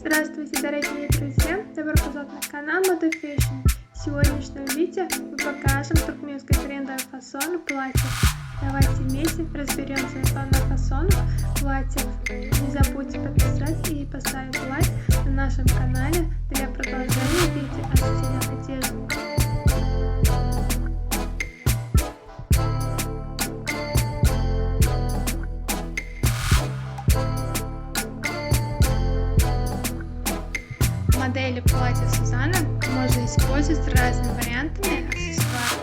Здравствуйте, дорогие друзья! Добро пожаловать на канал Moda Fashion. В сегодняшнем видео мы покажем туркменское трендовое фасон платьев. Давайте вместе разберемся на фасонах платьев. Не забудьте подписаться и поставить лайк на нашем канале для продолжения видео о стилях одежды. Модели платья Сюзанна можно использовать разными вариантами аксессуаров.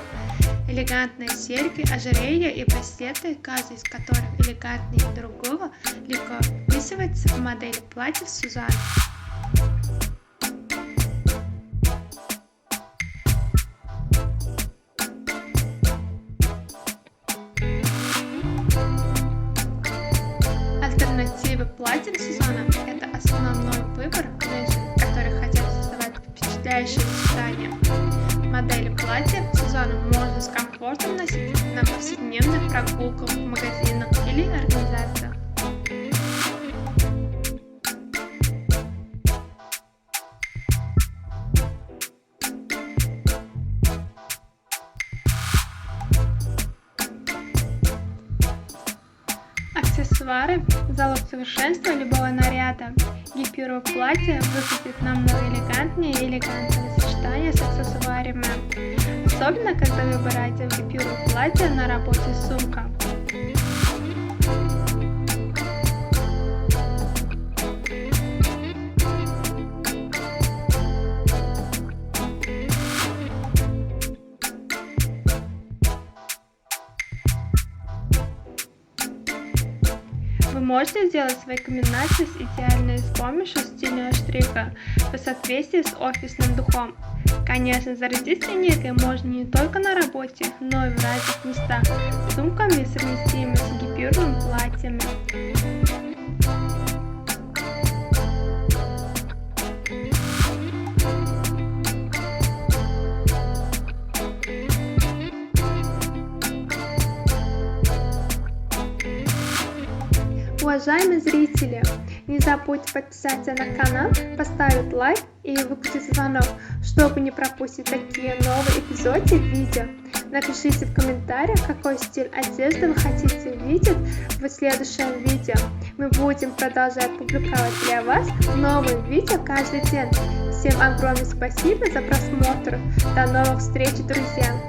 Элегантные серьги, ожерелья и браслеты, каждый из которых элегантнее другого, легко вписывается в модели платьев Сюзанна. Альтернативы платьям Сюзанна – это основной выбор женщин, которые хотят создавать впечатляющее сочетание. Модели платья Сюзанну можно с комфортом носить на повседневных прогулках в магазинах или организациях. Аксессуары – залог совершенства любого наряда. Гипюровое платье выглядит намного элегантнее и элегантное сочетание с аксессуарами. Особенно, когда вы выбираете гипюровое платье на работе с сумкой. Вы можете сделать свои комбинации с идеальной с помощью стильного штриха по соответствии с офисным духом. Конечно, зарядиться энергией можно не только на работе, но и в разных местах с сумками, совместимыми с гипюровыми платьями. Уважаемые зрители, не забудьте подписаться на канал, поставить лайк и выключить звонок, чтобы не пропустить такие новые эпизоды видео. Напишите в комментариях, какой стиль одежды вы хотите видеть в следующем видео. Мы будем продолжать публиковать для вас новые видео каждый день. Всем огромное спасибо за просмотр. До новых встреч, друзья!